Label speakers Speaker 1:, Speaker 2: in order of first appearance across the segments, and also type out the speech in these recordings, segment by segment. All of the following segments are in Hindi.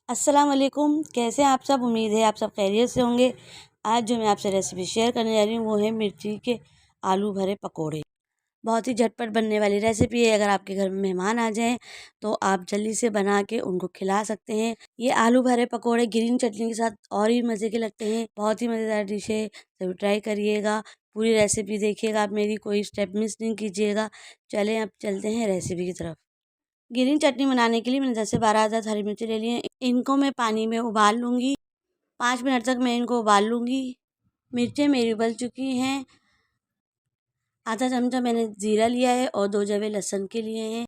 Speaker 1: अस्सलाम वालेकुम। कैसे हैं आप सब? उम्मीद है आप सब खैरियत से होंगे। आज जो मैं आपसे रेसिपी शेयर करने जा रही हूँ वो है मिर्ची के आलू भरे पकोड़े। बहुत ही झटपट बनने वाली रेसिपी है। अगर आपके घर में मेहमान आ जाएं तो आप जल्दी से बना के उनको खिला सकते हैं। ये आलू भरे पकोड़े ग्रीन चटनी के साथ और भी मज़े के लगते हैं। बहुत ही मज़ेदार डिश है, जरूर ट्राई करिएगा। पूरी रेसिपी देखिएगा आप मेरी, कोई स्टेप मिस नहीं कीजिएगा। चलें अब चलते हैं रेसिपी की तरफ। ग्रीन चटनी बनाने के लिए मैंने 10 से 12 अदद हरी मिर्ची ले ली हैं। इनको मैं पानी में उबाल लूँगी। 5 मिनट तक मैं इनको उबाल लूँगी। मिर्चें मेरी उबल चुकी हैं। आधा चमचा मैंने ज़ीरा लिया है और 2 जवे लहसुन के लिए हैं।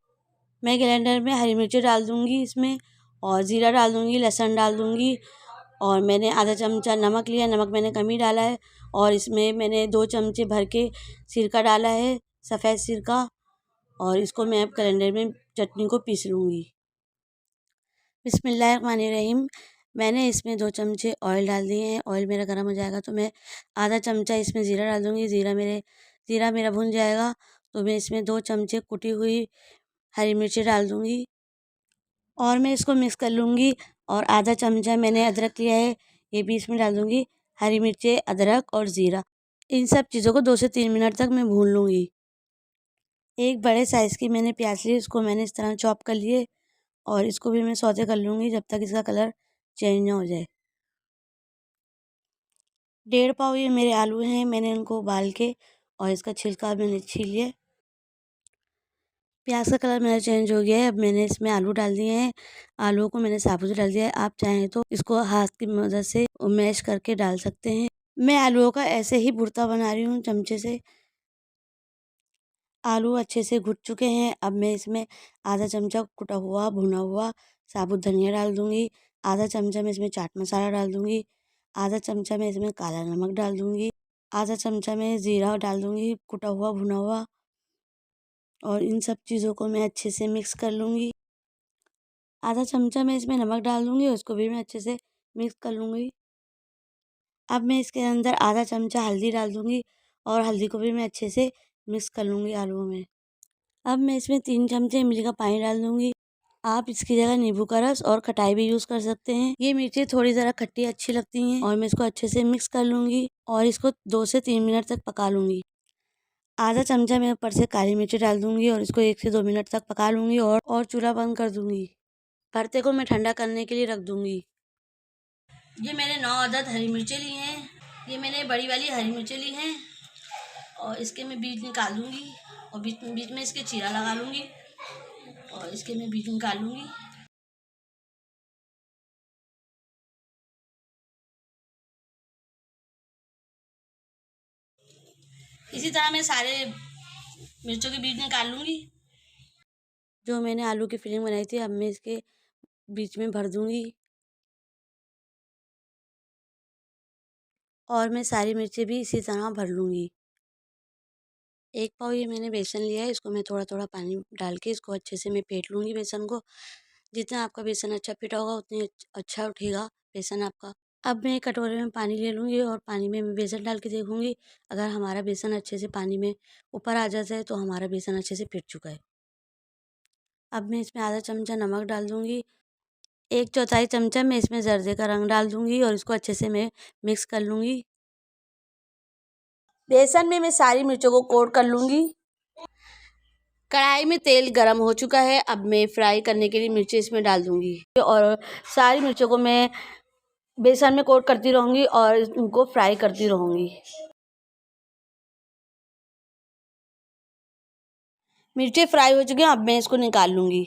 Speaker 1: मैं ग्राइंडर में हरी मिर्ची डाल दूँगी इसमें, और ज़ीरा डाल दूँगी, लहसुन डाल दूँगी, और मैंने आधा चमचा नमक लिया। नमक मैंने कम ही डाला है। और इसमें मैंने 2 चमचे भर के सिरका डाला है, सफ़ेद सिरका। और इसको मैं अब ग्राइंडर में चटनी को पीस लूँगी। बिस्मिल्लाहिर्रहमानिर्रहीम। मैंने इसमें 2 चमचे ऑयल डाल दिए हैं। ऑयल मेरा गर्म हो जाएगा तो मैं आधा चमचा इसमें ज़ीरा डाल दूँगी। ज़ीरा मेरा भुन जाएगा तो मैं इसमें 2 चमचे कुटी हुई हरी मिर्ची डाल दूँगी और मैं इसको मिक्स कर लूँगी। और आधा चमचा मैंने अदरक लिया है, ये भी इसमें डाल दूँगी। हरी मिर्चें, अदरक और ज़ीरा, इन सब चीज़ों को 2 से 3 मिनट तक मैं भून लूँगी। एक बड़े साइज़ की मैंने प्याज ली, उसको मैंने इस तरह चॉप कर लिए और इसको भी मैं सौते कर लूँगी जब तक इसका कलर चेंज ना हो जाए। 1.5 पाव ये मेरे आलू हैं, मैंने उनको उबाल के और इसका छिलका मैंने छील लिया। प्याज का कलर मेरा चेंज हो गया है। अब मैंने इसमें आलू डाल दिए हैं। आलूओं को मैंने साबुत डाल दिया है। आप चाहें तो इसको हाथ की मदद से मैश करके डाल सकते हैं। मैं आलूओं का ऐसे ही भुर्ता बना रही हूँ चमचे से। आलू अच्छे से घुट चुके हैं। अब मैं इसमें आधा चमचा कुटा हुआ भुना हुआ साबुत धनिया डाल दूँगी। आधा चमचा मैं इसमें चाट मसाला डाल दूँगी। आधा चमचा मैं इसमें काला नमक डाल दूँगी। आधा चमचा मैं ज़ीरा डाल दूँगी कुटा हुआ भुना हुआ। और इन सब चीज़ों को मैं अच्छे से मिक्स कर लूँगी। आधा चमचा मैं इसमें नमक डाल दूँगी और उसको भी मैं अच्छे से मिक्स कर लूँगी। अब मैं इसके अंदर आधा चमचा हल्दी डाल दूँगी और हल्दी को भी मैं अच्छे से मिक्स कर लूँगी आलूओं में। अब मैं इसमें 3 चमचे इमली का पानी डाल दूँगी। आप इसकी जगह नींबू का रस और खटाई भी यूज़ कर सकते हैं। ये मिर्ची थोड़ी ज़रा खट्टी अच्छी लगती हैं। और मैं इसको अच्छे से मिक्स कर लूँगी और इसको 2 से 3 मिनट तक पका लूँगी। आधा चमचा मैं ऊपर से काली मिर्ची डाल दूँगी और इसको 1 से 2 मिनट तक पका लूँगी और चूल्हा बंद कर दूँगी। भरते को मैं ठंडा करने के लिए रख दूँगी। ये मैंने 9 अदद हरी मिर्चें ली हैं। ये मैंने बड़ी वाली हरी मिर्चें ली हैं और इसके मैं बीज निकाल दूँगी और बीच में इसके चीरा लगा लूँगी और इसके मैं बीज निकाल लूँगी। इसी तरह मैं सारे मिर्चों के बीज निकाल लूँगी। जो मैंने आलू की फिलिंग बनाई थी अब मैं इसके बीच में भर दूँगी और मैं सारी मिर्चें भी इसी तरह भर लूँगी। 1 पाव ये मैंने बेसन लिया है, इसको मैं थोड़ा-थोड़ा पानी डाल के इसको अच्छे से मैं फेंट लूँगी बेसन को। जितना आपका बेसन अच्छा फेंटा होगा उतनी अच्छा उठेगा बेसन आपका। अब मैं एक कटोरे में पानी ले लूँगी और पानी में मैं बेसन डाल के देखूँगी। अगर हमारा बेसन अच्छे से पानी में ऊपर आ जाता है तो हमारा बेसन अच्छे से फिट चुका है। अब मैं इसमें आधा चमचा नमक डाल दूँगी। 1/4 चमचा मैं इसमें ज़र्दे का रंग डाल दूँगी और इसको अच्छे से मैं मिक्स कर लूँगी। बेसन में मैं सारी मिर्चों को कोट कर लूँगी। कढ़ाई में तेल गरम हो चुका है। अब मैं फ्राई करने के लिए मिर्ची इसमें डाल दूँगी और सारी मिर्चों को मैं बेसन में कोट करती रहूँगी और उनको फ्राई करती रहूँगी। मिर्ची फ्राई हो चुकी हैं, अब मैं इसको निकाल लूँगी।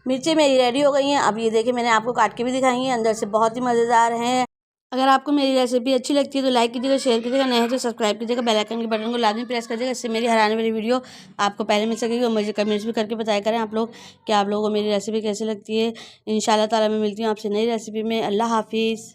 Speaker 1: मिर्ची मेरी रेडी हो गई हैं। अब ये देखिए मैंने आपको काट के भी दिखाई हैं, अंदर से बहुत ही मज़ेदार हैं। अगर आपको मेरी रेसिपी अच्छी लगती है तो लाइक कीजिएगा, शेयर कीजिएगा, नए हैं तो सब्सक्राइब कीजिएगा, बेल आइकन के बटन को लाजमी प्रेस कीजिएगा। इससे मेरी हर आने वाली वीडियो आपको पहले मिल सकेगी। और मुझे कमेंट्स भी करके बताया करें आप लोग कि आप लोगों को मेरी रेसिपी कैसी लगती है। इंशाल्लाह ताला मैं मिलती हूँ आपसे नई रेसिपी में। अल्लाह हाफिज़।